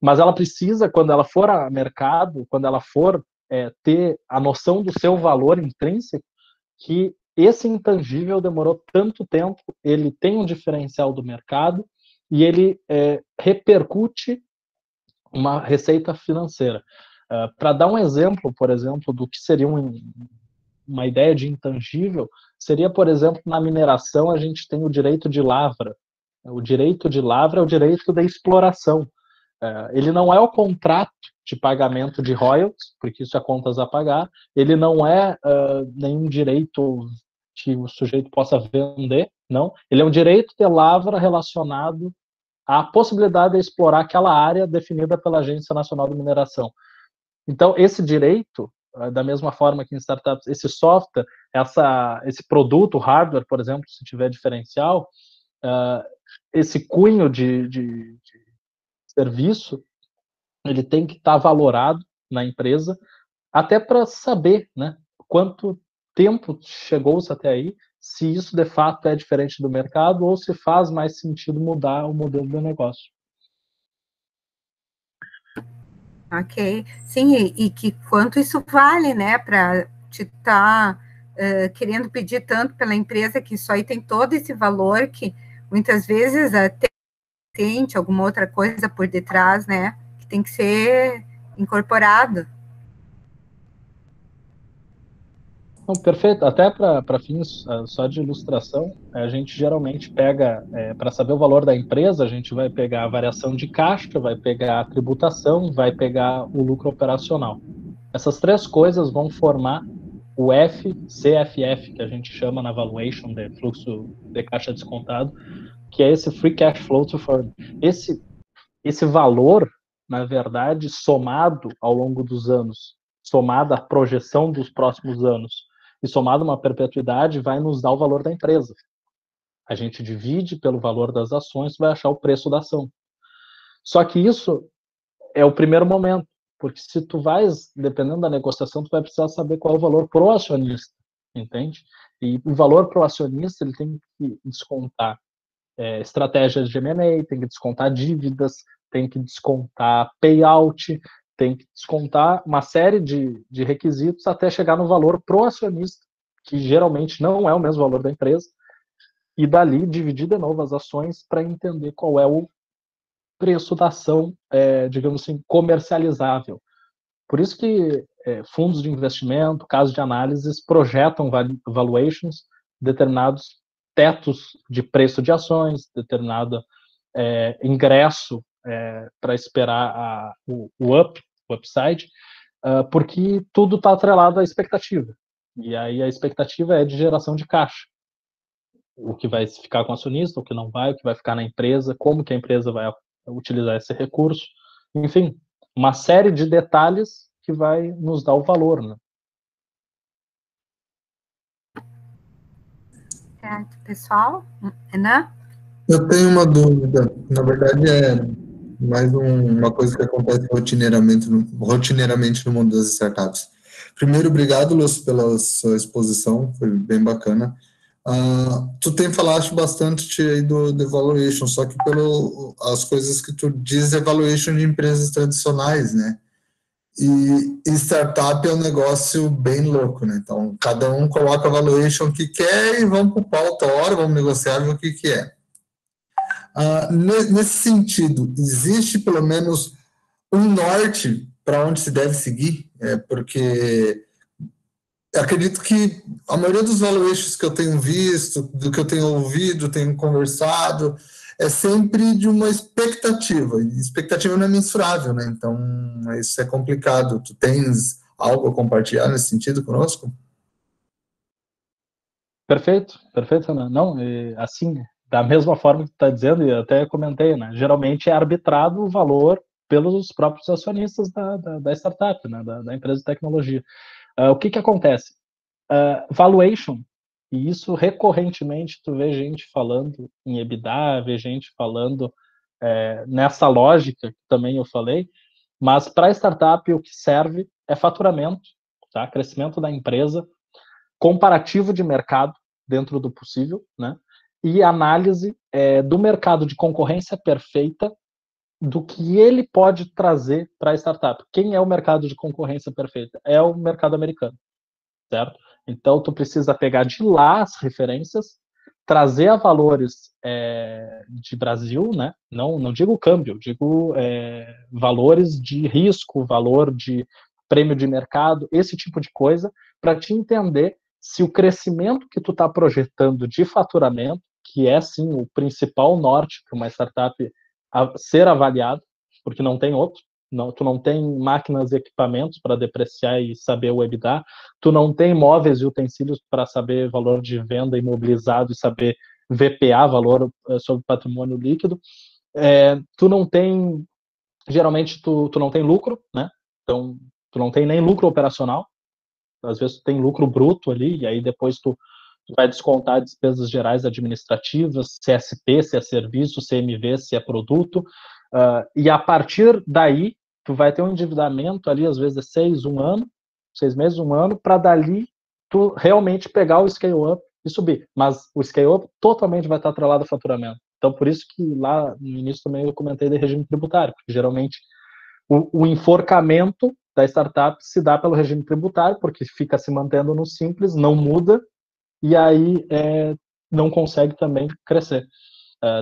mas ela precisa, quando ela for a mercado, quando ela for ter a noção do seu valor intrínseco, que esse intangível demorou tanto tempo, ele tem um diferencial do mercado e ele repercute uma receita financeira. Para dar um exemplo, por exemplo, do que seria uma ideia de intangível, seria, por exemplo, na mineração a gente tem o direito de lavra, O direito de lavra é o direito da exploração. Ele não é o contrato de pagamento de royalties, porque isso é contas a pagar, ele não é nenhum direito que o sujeito possa vender, não. Ele é um direito de lavra relacionado à possibilidade de explorar aquela área definida pela Agência Nacional de Mineração. Então, esse direito, da mesma forma que em startups, esse software, esse produto, hardware, por exemplo, se tiver diferencial, esse cunho de serviço, ele tem que estar valorado na empresa, até para saber, né, quanto tempo chegou-se até aí, se isso de fato é diferente do mercado ou se faz mais sentido mudar o modelo do negócio. Ok, sim, e que quanto isso vale, né, para te estar querendo pedir tanto pela empresa, que isso aí tem todo esse valor que muitas vezes até tem alguma outra coisa por detrás, né, que tem que ser incorporado. Não, perfeito. Até para fins só de ilustração, a gente geralmente pega, para saber o valor da empresa, a gente vai pegar a variação de caixa, vai pegar a tributação, vai pegar o lucro operacional. Essas três coisas vão formar o FCFF, que a gente chama na valuation de fluxo de caixa descontado, que é esse free cash flow to firm. Esse valor, na verdade, somado ao longo dos anos, somado à projeção dos próximos anos e somado a uma perpetuidade, vai nos dar o valor da empresa. A gente divide pelo valor das ações, vai achar o preço da ação. Só que isso é o primeiro momento, porque se tu vais, dependendo da negociação, tu vai precisar saber qual é o valor pro acionista, entende? E o valor pro acionista, ele tem que descontar estratégias de M&A, tem que descontar dívidas, tem que descontar payout, tem que descontar uma série de requisitos até chegar no valor pro acionista, que geralmente não é o mesmo valor da empresa, e dali dividir de novo as ações para entender qual é o preço da ação, digamos assim, comercializável. Por isso que fundos de investimento, casos de análises, projetam valuations, determinados tetos de preço de ações, determinado ingresso para esperar o upside, porque tudo está atrelado à expectativa. E aí a expectativa é de geração de caixa. O que vai ficar com o acionista, o que não vai, o que vai ficar na empresa, como que a empresa vai utilizar esse recurso. Enfim, uma série de detalhes que vai nos dar o valor, né? Certo, pessoal? Renan? Eu tenho uma dúvida. Na verdade, é mais uma coisa que acontece rotineiramente no mundo das startups. Primeiro, obrigado, Lúcio, pela sua exposição, foi bem bacana. Tu tem falado bastante aí do evaluation, só que as coisas que tu diz, evaluation de empresas tradicionais, né? E startup é um negócio bem louco, né? Então, cada um coloca a valuation que quer e vamos para o pau outra hora, vamos negociar, ver o que é. Nesse sentido, existe pelo menos um norte para onde se deve seguir? Porque eu acredito que a maioria dos valuations que eu tenho visto, do que eu tenho ouvido, tenho conversado, é sempre de uma expectativa, e expectativa não é mensurável, né? Então, isso é complicado. Tu tens algo a compartilhar nesse sentido conosco? Perfeito, Renan. Não, assim, da mesma forma que tu está dizendo, e até comentei, né? Geralmente é arbitrado o valor pelos próprios acionistas da startup, né? Da empresa de tecnologia. O que acontece? Valuation, e isso recorrentemente tu vê gente falando em EBITDA, vê gente falando nessa lógica que também eu falei, mas para a startup o que serve é faturamento, tá? Crescimento da empresa, comparativo de mercado dentro do possível, né? E análise do mercado de concorrência perfeita, do que ele pode trazer para a startup. Quem é o mercado de concorrência perfeita? É o mercado americano, certo? Então, tu precisa pegar de lá as referências, trazer a valores de Brasil, né? Não digo câmbio, digo valores de risco, valor de prêmio de mercado, esse tipo de coisa, para te entender se o crescimento que tu está projetando de faturamento que é, sim, o principal norte para uma startup ser avaliado, porque não tem outro. Tu não tem máquinas e equipamentos para depreciar e saber o EBITDA, tu não tem móveis e utensílios para saber valor de venda imobilizado e saber VPA, valor sobre patrimônio líquido. Tu não tem, geralmente tu não tem lucro, né? Então, tu não tem nem lucro operacional, às vezes tu tem lucro bruto ali, e aí depois tu vai descontar despesas gerais administrativas, CSP, se é serviço, CMV, se é produto, e a partir daí tu vai ter um endividamento ali, às vezes é 6 meses, um ano, para dali tu realmente pegar o scale-up e subir. Mas o scale-up totalmente vai estar atrelado ao faturamento. Então, por isso que lá no início também eu comentei de regime tributário, porque geralmente o enforcamento da startup se dá pelo regime tributário, porque fica se mantendo no simples, não muda, e aí não consegue também crescer.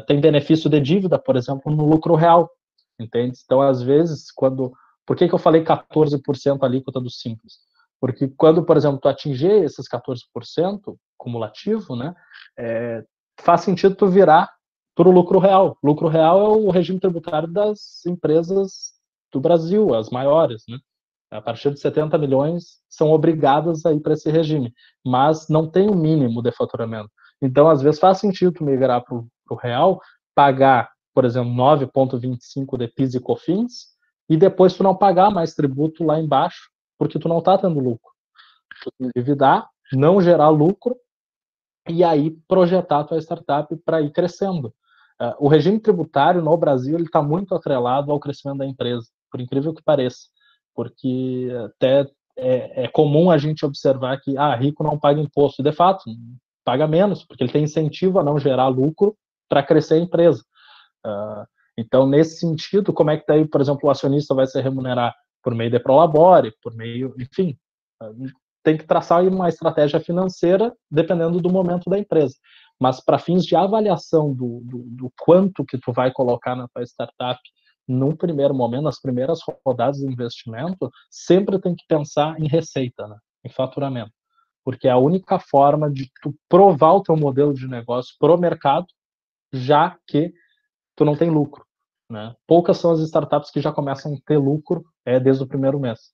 Tem benefício de dívida, por exemplo, no lucro real, entende? Então, às vezes, por que eu falei 14% alíquota do simples? Porque quando, por exemplo, tu atingir esses 14% cumulativo, né, faz sentido tu virar para o lucro real. Lucro real é o regime tributário das empresas do Brasil, as maiores, né? A partir de 70 milhões são obrigadas a ir para esse regime, mas não tem o mínimo de faturamento. Então, às vezes, faz sentido tu migrar para o real, pagar, por exemplo, 9,25 de PIS e COFINS, e depois tu não pagar mais tributo lá embaixo, porque tu não está tendo lucro. Tu endividar, não gerar lucro, e aí projetar a tua startup para ir crescendo. O regime tributário no Brasil ele está muito atrelado ao crescimento da empresa, por incrível que pareça, porque até é comum a gente observar que rico não paga imposto, de fato, paga menos, porque ele tem incentivo a não gerar lucro para crescer a empresa. Então, nesse sentido, como é que daí, por exemplo, o acionista vai se remunerar? Por meio de Prolabore, por meio, enfim, tem que traçar uma estratégia financeira dependendo do momento da empresa. Mas para fins de avaliação do quanto que tu vai colocar na tua startup num primeiro momento, nas primeiras rodadas de investimento, sempre tem que pensar em receita, né? Em faturamento. Porque é a única forma de tu provar o teu modelo de negócio pro mercado, já que tu não tem lucro, né? Poucas são as startups que já começam a ter lucro desde o primeiro mês.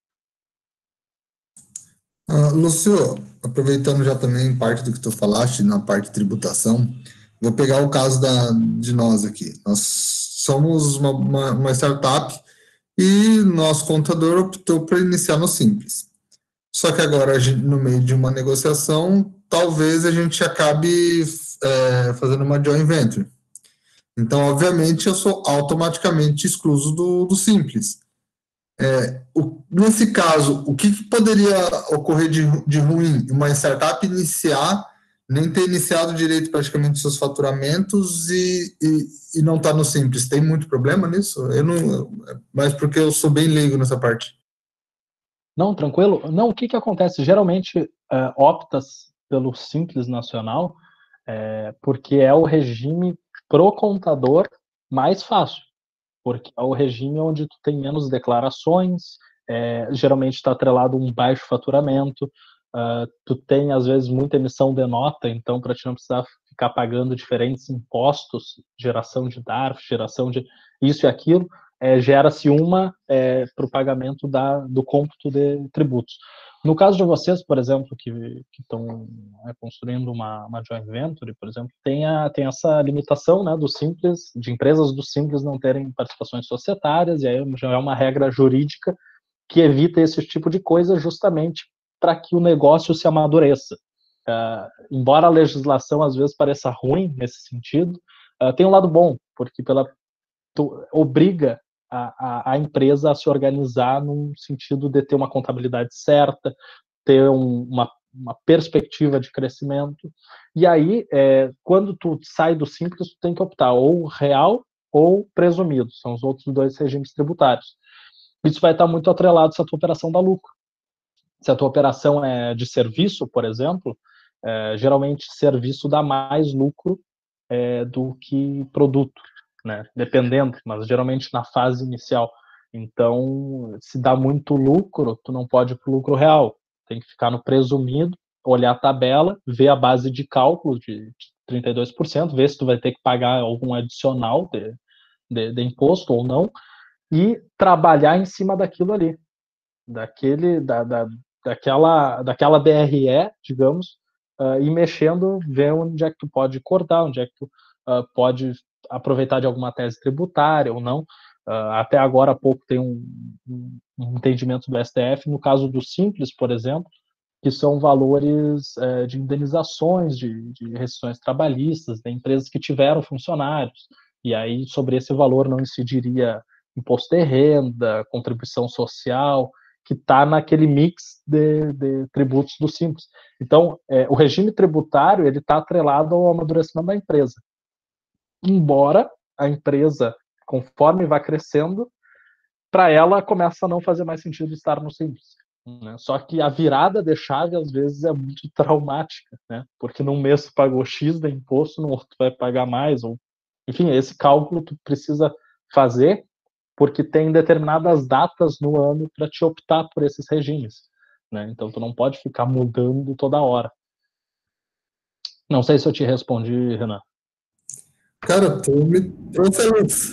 Lúcio, aproveitando já também parte do que tu falaste na parte de tributação, vou pegar o caso de nós aqui. Nós somos uma startup e nosso contador optou por iniciar no Simples. Só que agora, no meio de uma negociação, talvez a gente acabe fazendo uma joint venture. Então, obviamente, eu sou automaticamente excluso do Simples. Nesse caso, o que poderia ocorrer de ruim? Uma startup iniciar, nem ter iniciado direito praticamente seus faturamentos e não estar no Simples. Tem muito problema nisso? Mas porque eu sou bem leigo nessa parte. Não, tranquilo. Não, o que acontece? Geralmente optas pelo Simples Nacional porque é o regime pro contador mais fácil, porque é o regime onde tu tem menos declarações, geralmente está atrelado a um baixo faturamento, tu tem às vezes muita emissão de nota, então para te não precisar ficar pagando diferentes impostos, geração de DARF, geração de isso e aquilo, gera-se uma para o pagamento do cômputo de tributos. No caso de vocês, por exemplo, que estão construindo uma joint venture, por exemplo, tem essa limitação, né, do Simples, de empresas do Simples não terem participações societárias, e aí já é uma regra jurídica que evita esse tipo de coisa justamente para que o negócio se amadureça. Embora a legislação às vezes pareça ruim nesse sentido, tem um lado bom, porque obriga a empresa a se organizar num sentido de ter uma contabilidade certa, ter uma perspectiva de crescimento. E aí, quando tu sai do Simples, tu tem que optar ou real ou presumido, são os outros dois regimes tributários. Isso vai estar muito atrelado se a tua operação dá lucro. Se a tua operação é de serviço, por exemplo, geralmente serviço dá mais lucro do que produto, né? Dependendo, mas geralmente na fase inicial. Então, se dá muito lucro, tu não pode ir para o lucro real. Tem que ficar no presumido, olhar a tabela, ver a base de cálculo de 32%, vê se tu vai ter que pagar algum adicional de imposto ou não, e trabalhar em cima daquilo ali, daquela DRE, digamos, e mexendo, ver onde é que tu pode cortar, onde é que tu pode aproveitar de alguma tese tributária ou não. Até agora há pouco tem um entendimento do STF, no caso do Simples, por exemplo, que são valores de indenizações, de rescisões trabalhistas, de empresas que tiveram funcionários, e aí sobre esse valor não incidiria imposto de renda, contribuição social, que está naquele mix de tributos do Simples. Então, o regime tributário ele está atrelado ao amadurecimento da empresa. Embora a empresa, conforme vai crescendo, para ela começa a não fazer mais sentido estar no Simples. Né? Só que a virada de chave, às vezes, é muito traumática, né? Porque num mês tu pagou X de imposto, no outro tu vai pagar mais. Ou... Enfim, esse cálculo tu precisa fazer porque tem determinadas datas no ano para te optar por esses regimes. Né? Então, tu não pode ficar mudando toda hora. Não sei se eu te respondi, Renan. Cara, tu me trouxe a luz.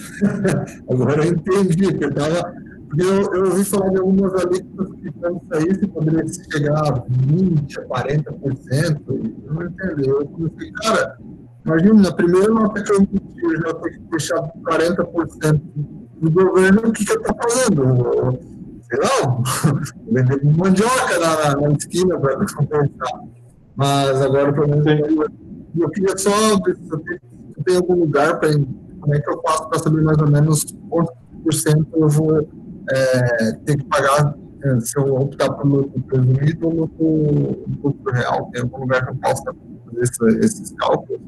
Agora eu entendi, porque eu ouvi falar de algumas alíquotas que quando saísse poderia chegar a 20%, a 40%, e eu não entendi. Eu comecei, cara, imagina, na primeira nota que eu emiti, eu já tenho que deixar 40% do governo, o que eu estou fazendo? Sei lá, vender mandioca na esquina para compensar. Mas agora, pelo menos, eu queria só ver se tem algum lugar para como é que eu faço para saber mais ou menos quanto por cento eu vou ter que pagar se eu optar pelo presumido ou no lucro real. Tem algum lugar que eu possa fazer esses cálculos?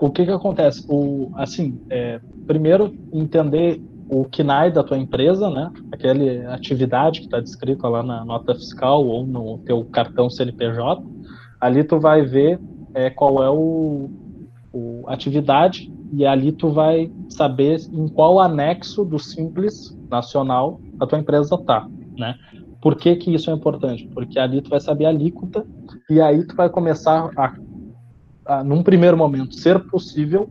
O que acontece? Primeiro, entender o KNAI da tua empresa, né? Aquela atividade que está descrita lá na nota fiscal ou no teu cartão CNPJ. Ali tu vai ver qual é a atividade e ali tu vai saber em qual anexo do Simples Nacional a tua empresa está, né? Por que isso é importante? Porque ali tu vai saber a alíquota e aí tu vai começar num primeiro momento, ser possível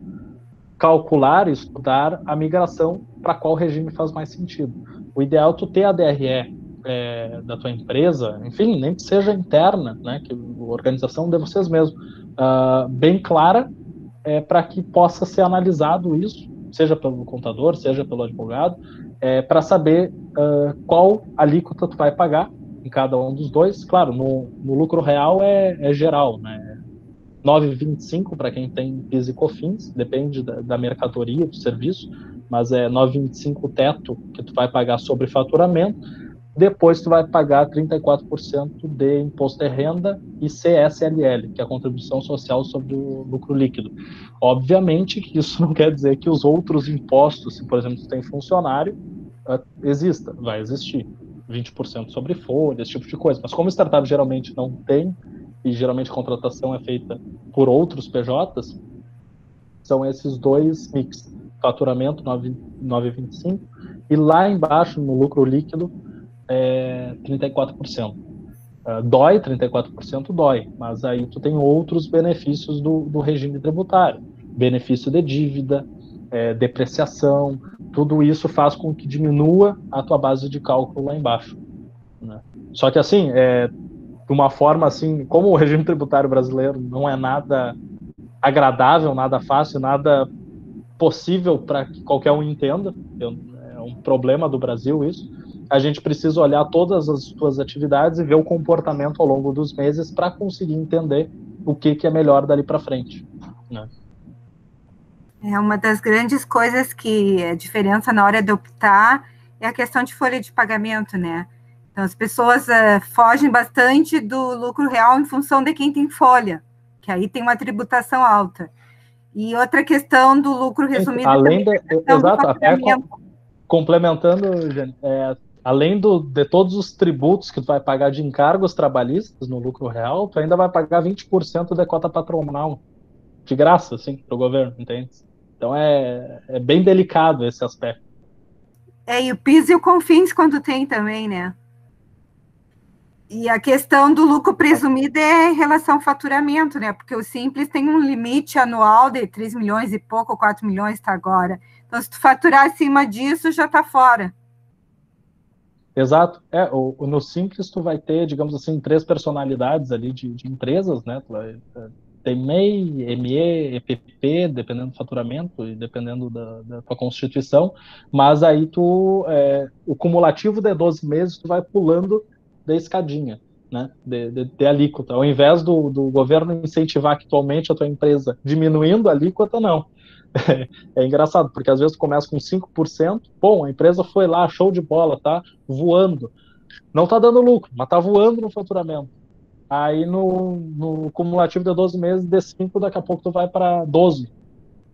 calcular e estudar a migração para qual regime faz mais sentido. O ideal é tu ter a DRE da tua empresa, enfim, nem que seja interna, né, que a organização de vocês mesmos, bem clara, para que possa ser analisado isso, seja pelo contador, seja pelo advogado, para saber qual alíquota tu vai pagar em cada um dos dois. Claro, no lucro real é geral, né? 9,25 para quem tem PIS e COFINS, depende da mercadoria, do serviço, mas é 9,25 o teto que tu vai pagar sobre faturamento. Depois tu vai pagar 34% de imposto de renda e CSLL, que é a contribuição social sobre o lucro líquido. Obviamente que isso não quer dizer que os outros impostos, se por exemplo tu tem funcionário, exista, vai existir 20% sobre folha, esse tipo de coisa. Mas como startup geralmente não tem, e geralmente a contratação é feita por outros PJs, são esses dois mix, faturamento 9,25 e lá embaixo no lucro líquido 34%. Dói, 34% dói, mas aí tu tem outros benefícios do regime tributário, benefício de dívida, depreciação, tudo isso faz com que diminua a tua base de cálculo lá embaixo, né? Só que assim, de uma forma assim, como o regime tributário brasileiro não é nada agradável, nada fácil, nada possível para que qualquer um entenda, é um problema do Brasil isso, a gente precisa olhar todas as suas atividades e ver o comportamento ao longo dos meses para conseguir entender o que é melhor dali para frente, né? É uma das grandes coisas que é diferença na hora de optar é a questão de folha de pagamento, né? Então, as pessoas fogem bastante do lucro real em função de quem tem folha, que aí tem uma tributação alta. E outra questão do lucro resumido... Além exato, até complementando, Jane, além de todos os tributos que tu vai pagar de encargos trabalhistas no lucro real, tu ainda vai pagar 20% da cota patronal, de graça, assim, para o governo, entende? Então, é bem delicado esse aspecto. E o PIS e o COFINS quando tem também, né? E a questão do lucro presumido é em relação ao faturamento, né? Porque o Simples tem um limite anual de 3 milhões e pouco, 4 milhões está agora. Então, se tu faturar acima disso, já está fora. Exato. No Simples tu vai ter, digamos assim, 3 personalidades ali de empresas, né? Tu vai ter MEI, ME, EPP, dependendo do faturamento e dependendo da tua constituição, mas aí o cumulativo de 12 meses tu vai pulando da escadinha, né? De alíquota. Ao invés do governo incentivar que tu aumente a tua empresa diminuindo a alíquota, não. É engraçado, porque às vezes tu começa com 5%, bom, a empresa foi lá, show de bola, tá voando. Não tá dando lucro, mas tá voando no faturamento. Aí no cumulativo de 12 meses, de 5, daqui a pouco tu vai para 12.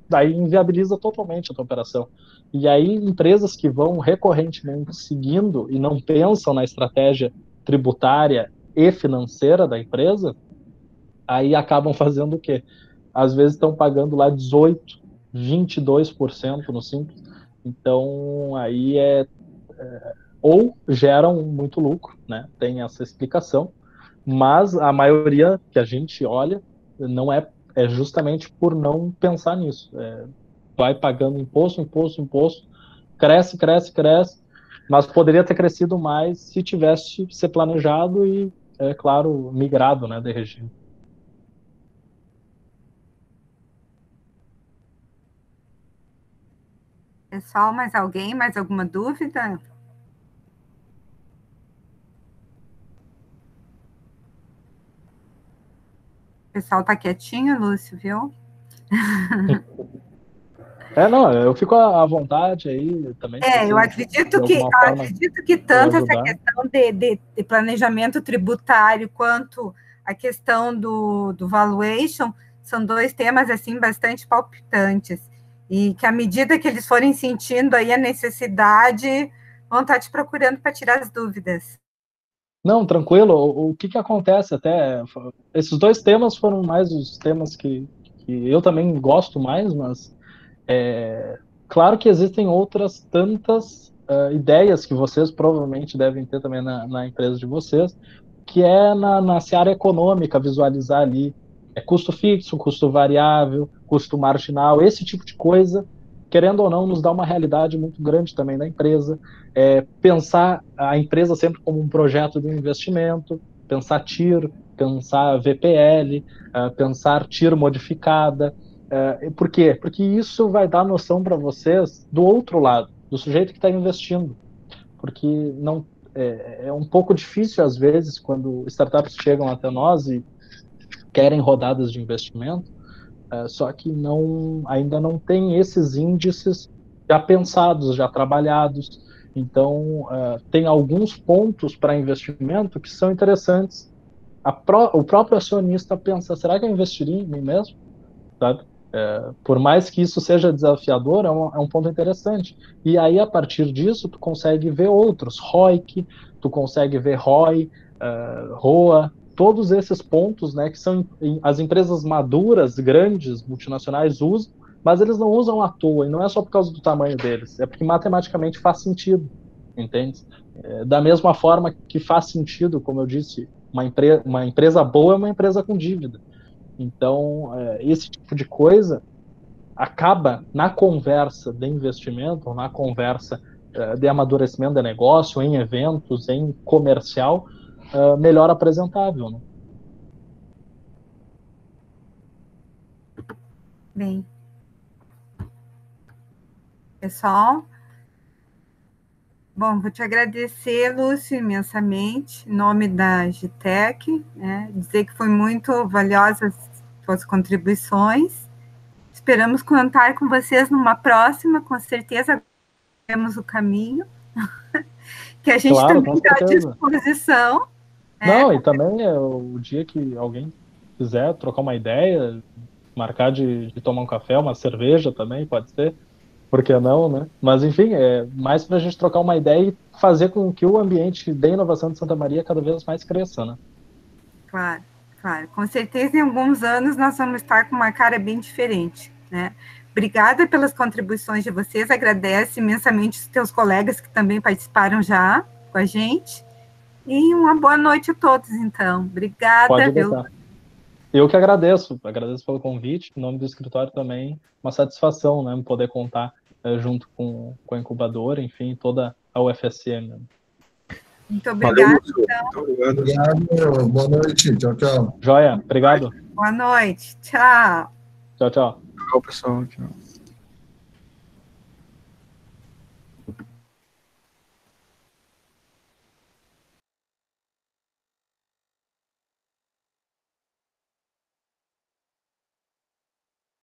Daí inviabiliza totalmente a tua operação. E aí empresas que vão recorrentemente seguindo e não pensam na estratégia tributária e financeira da empresa, aí acabam fazendo o quê? Às vezes estão pagando lá 18, 22% no Simples. Então, aí ou geram muito lucro, né? Tem essa explicação, mas a maioria que a gente olha não é justamente por não pensar nisso. Vai pagando imposto, imposto, imposto, cresce, cresce, cresce, mas poderia ter crescido mais se tivesse ser planejado e, é claro, migrado, né, de regime. Pessoal, mais alguém? Mais alguma dúvida? O pessoal está quietinho, Lúcio, viu? Não, eu fico à vontade aí também. Eu acredito que tanto essa questão de planejamento tributário quanto a questão do valuation são 2 temas assim bastante palpitantes e que à medida que eles forem sentindo aí a necessidade, vão estar te procurando para tirar as dúvidas. Não, tranquilo. O que acontece até... Esses 2 temas foram mais os temas que eu também gosto mais, mas claro que existem outras tantas ideias que vocês provavelmente devem ter também na empresa de vocês, que é na seara econômica, visualizar ali custo fixo, custo variável, custo marginal, esse tipo de coisa, querendo ou não, nos dá uma realidade muito grande também da empresa. Pensar a empresa sempre como um projeto de investimento, pensar TIR, pensar VPL, pensar TIR modificada. Por quê? Porque isso vai dar noção para vocês do outro lado, do sujeito que está investindo. Porque não é um pouco difícil, às vezes, quando startups chegam até nós e querem rodadas de investimento, só que ainda não tem esses índices já pensados, já trabalhados. Então, tem alguns pontos para investimento que são interessantes. O próprio acionista pensa, será que eu investiria em mim mesmo? Sabe? Por mais que isso seja desafiador, é um ponto interessante. E aí, a partir disso, tu consegue ver outros, ROIC, tu consegue ver ROI, ROA, todos esses pontos, né, que são as empresas maduras, grandes, multinacionais usam, mas eles não usam à toa, e não é só por causa do tamanho deles, é porque matematicamente faz sentido, entende? Da mesma forma que faz sentido, como eu disse, uma empresa boa é uma empresa com dívida. Então, esse tipo de coisa acaba na conversa de investimento, na conversa de amadurecimento de negócio, em eventos, em comercial, melhor apresentável, né? Bem, pessoal, bom, vou te agradecer, Lúcio, imensamente, em nome da GTEC, né, dizer que foi muito valiosa as suas contribuições. Esperamos contar com vocês numa próxima, com certeza temos o caminho, que a gente Claro, também está à disposição. Não, e também o dia que alguém quiser trocar uma ideia, marcar de tomar um café, uma cerveja também, pode ser. Por que não, né? Mas, enfim, é mais para a gente trocar uma ideia e fazer com que o ambiente de inovação de Santa Maria cada vez mais cresça, né? Claro, claro. Com certeza, em alguns anos, nós vamos estar com uma cara bem diferente, né? Obrigada pelas contribuições de vocês, agradece imensamente os teus colegas que também participaram já com a gente, E uma boa noite a todos, então. Obrigada, Pode viu? deixar. Eu que agradeço pelo convite, em nome do escritório também, uma satisfação, né, poder contar junto com a incubadora, enfim, toda a UFSM. Muito obrigada. Valeu, obrigado, boa noite, tchau, tchau. Joia, obrigado. Boa noite, tchau. Tchau, tchau. Tchau, pessoal. Tchau.